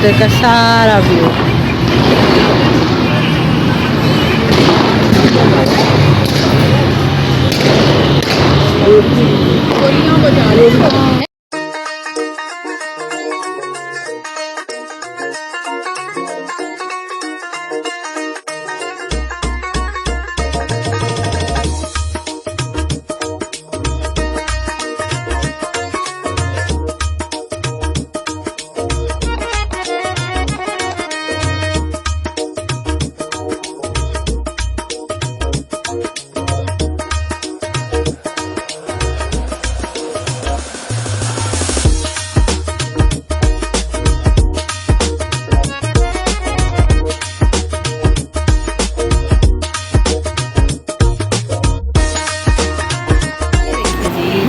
उधर का सारा व्यू।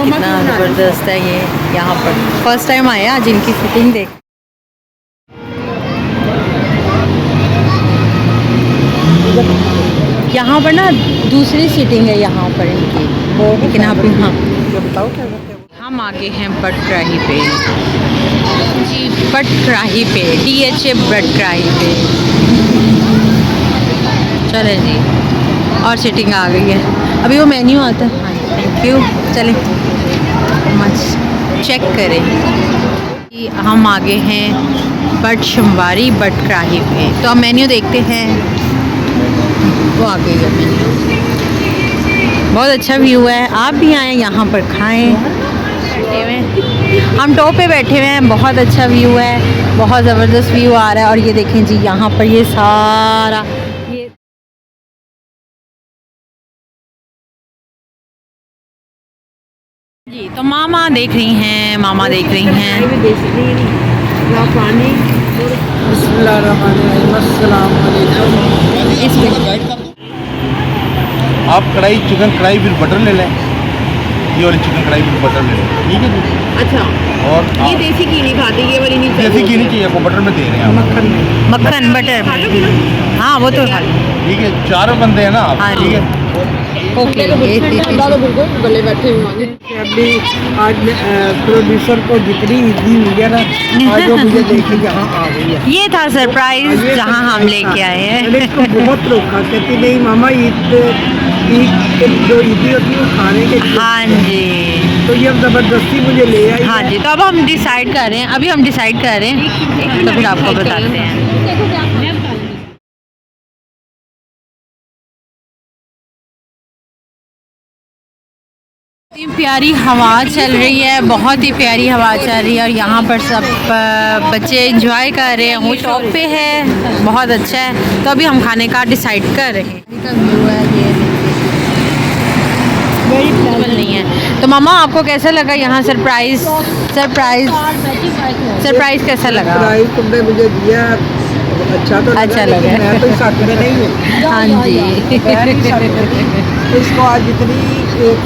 कितना ज़बरदस्त है ये। यहाँ पर फर्स्ट टाइम आए आज इनकी फिटिंग देख। यहाँ पर ना दूसरी सीटिंग है यहाँ पर इनकी, लेकिन आप हाँ बताओ क्या करते हो। हम आगे हैं बटग्राही पे जी, बटग्राही पे DHA बटग्राही पे। चले जी, और सीटिंग आ गई है। अभी वो मेन्यू आता है। हाँ थैंक यू। चलें मच चेक करें कि हम आगे हैं बटशंबारी बटग्राही पे। तो अब मेन्यू देखते हैं। वो आ गई है मेन्यू। बहुत अच्छा व्यू है, आप भी आएँ यहाँ पर खाएँ। हम टॉप पे बैठे हुए हैं, बहुत अच्छा व्यू है, बहुत ज़बरदस्त व्यू आ रहा है। और ये देखें जी, यहाँ पर ये सारा ये जी। तो मामा देख रही हैं, मामा देख रही हैं। आप कढ़ाई चिकन कढ़ाई विद बटर ले लें, ये वाली चिकन कढ़ाई विद बटर ले लें, ठीक है जी। अच्छा, और ये देसी घी नहीं खाते, ये वाली नहीं चाहिए। देसी घी नहीं चाहिए आपको, बटर में दे रहे हैं आप। मक्खन बटर। हाँ वो तो ठीक है, 4 बंदे हैं ना आप, हाँ ठीक है। ओके। गले बैठे हुए अभी आज प्रोड्यूसर को जितनी ईदी हुई है ना, आज वो मुझे देखे यहाँ आ गई है। ये था सरप्राइज जहाँ हम लेके आए हैं। मैंने इसको बहुत रोका, कहती नहीं मामा ईद जो ईदी होती है वो खाने के लिए। हाँ जी, तो ये अब ज़बरदस्ती मुझे ले आई। हाँ जी। तो अब हम डिसाइड कर रहे हैं, अभी हम डिसाइड कर रहे हैं, तो फिर आपको बताते हैं। इतनी प्यारी हवा चल रही है, बहुत ही प्यारी हवा चल रही है। और यहाँ पर सब बच्चे एंजॉय कर रहे हैं। वो शॉप पे है, बहुत अच्छा है। तो अभी हम खाने का डिसाइड कर रहे हैं। व्यू है ये नहीं है। तो मामा आपको कैसा लगा यहाँ सरप्राइज कैसा लगा? सरप्राइज तुमने मुझे दिया, अच्छा तो अच्छा लगा। मैं तो साथ में नहीं हूँ। हाँ जी। तो इसको आज जितनी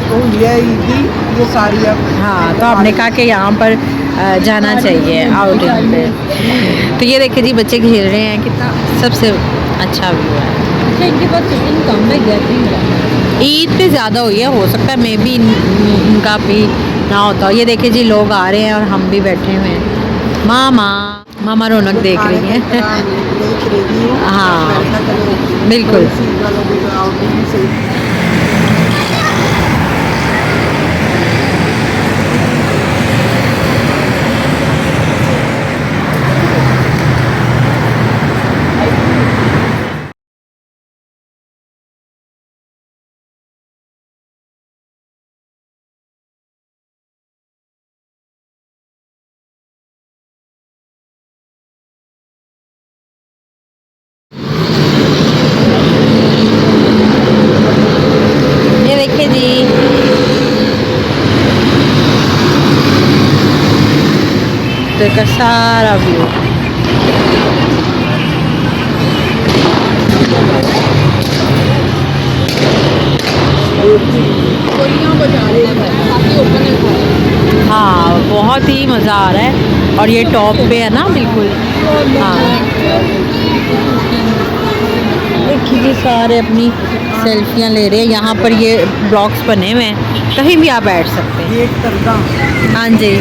हुई है ईदी ये सारी अब। हाँ, तो आपने कहा कि यहाँ पर जाना चाहिए आउटिंग पे। तो ये देखिए जी, बच्चे खेल रहे हैं, कितना सबसे अच्छा व्यू है। इनके पास सीटिंग कम है, गैदरिंग ईद पे ज़्यादा हुई है, हो सकता है मे भी इनका भी ना होता हो। ये देखिए जी, लोग आ रहे हैं और हम भी बैठे हुए हैं। मामा रौनक देख रही है। हाँ बिल्कुल। ये देखिए जी, इधर का सारा व्यू। हाँ बहुत ही मज़ा आ रहा है। और ये टॉप पे है ना, बिल्कुल। हाँ देखिए सारे अपनी सेल्फियाँ ले रहे हैं। यहाँ पर ये ब्लॉक्स बने हुए हैं, कहीं भी आप बैठ सकते हैं। एक तरह हाँ जी,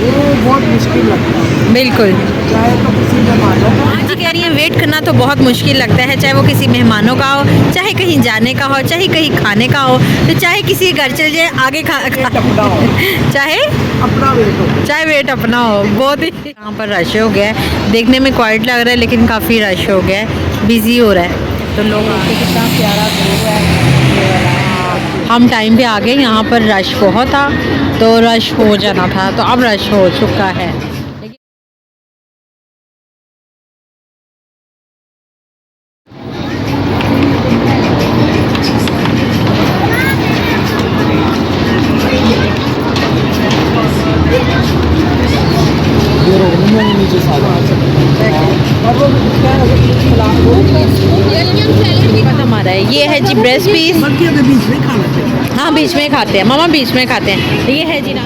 वो बहुत मुश्किल लगता है, बिल्कुल। चाहे तो किसी मेहमानों का हाँ जी, कह रही हैं वेट करना तो बहुत मुश्किल लगता है, चाहे वो किसी मेहमानों का हो, चाहे कहीं जाने का हो, चाहे कहीं खाने का हो, तो चाहे किसी घर चले जाए आगे खा अपना हो, चाहे अपना वेट हो। चाहे वेट अपना हो। बहुत ही यहाँ पर रश हो गया है, देखने में क्वाइट लग रहा है लेकिन काफ़ी रश हो गया है, बिजी हो रहा है। तो लोग आके कितना प्यारा व्यू है। हम टाइम पे आ गए, यहाँ पर रश बहुत था तो रश हो जाना था, तो अब रश हो चुका है। नीचे और वो क्या खत्म आ रहा है। ये है जी ब्रेस्ट पीस। के बीच में खाना चाहिए, हाँ बीच में खाते हैं मामा, बीच में खाते हैं। ये है जी ना,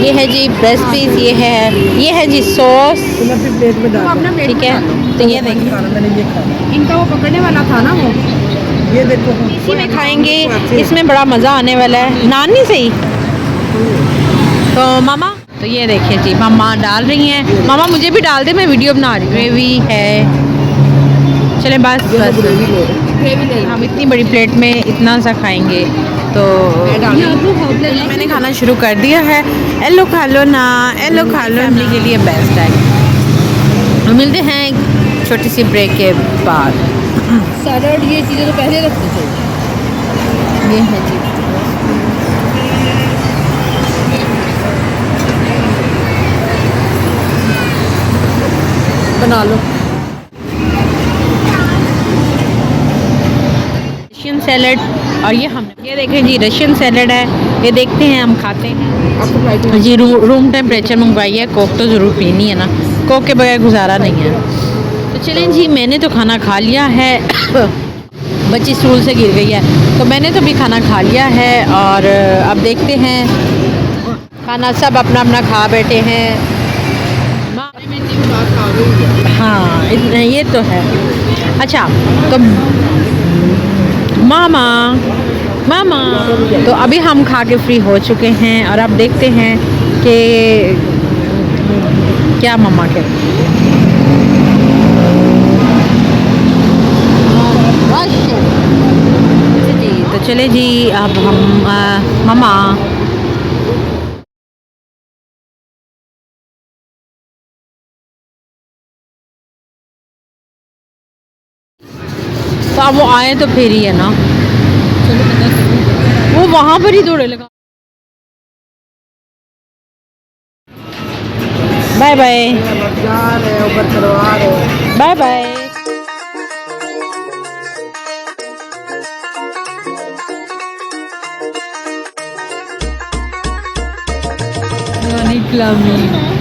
ये है जी ब्रेस्ट पीस, ये है जी सॉस, प्लेट में डाल दो। ठीक है। तो ये देखिए खाना मैंने ये खाना, इनका वो पकड़ने वाला था ना, वो ये देखो इसी में खाएंगे, इसमें बड़ा मज़ा आने वाला है। नान नहीं सही तो मामा, तो ये देखिए जी मामा डाल रही हैं। मामा मुझे भी डाल दे, मैं वीडियो बना रही हूँ। ग्रेवी है, चलें बस बस ग्रेवी नहीं, हम इतनी बड़ी प्लेट में इतना सा खाएंगे तो मैंने खाना शुरू कर दिया है। एलो खा लो ना, एलो खा लो, फैमिली के लिए बेस्ट है। मिलते हैं एक छोटी सी ब्रेक के बाद। सैलड ये चीज़ें तो पहले रखनी चाहिए। ये है जी बना लो। रशियन सैलड, और ये देखें जी रशियन सैलड है, ये देखते हैं हम खाते हैं। आपको फ्राइड जी रूम टेम्परेचर मंगवाई है, कोक तो ज़रूर पीनी है ना, कोक के बगैर गुजारा नहीं है। तो चलें जी, मैंने तो खाना खा लिया है बच्ची स्टूल से गिर गई है, तो मैंने तो भी खाना खा लिया है और अब देखते हैं खाना सब अपना अपना खा बैठे हैं। हाँ ये तो है। अच्छा तो मामा तो अभी हम खा के फ्री हो चुके हैं और अब देखते हैं कि क्या मामा के जी। तो चले जी अब हम मामा तो अब वो आए तो फिर ही है ना, वो वहाँ पर ही दौड़े लगा। बाय बाय जा रहे ऊपर करवा रहे। Bye bye. निकला मैं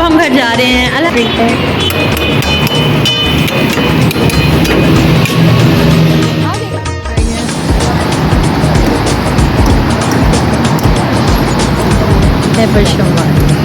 हम घर जा रहे हैं। अल्लाह है पर सोमवार।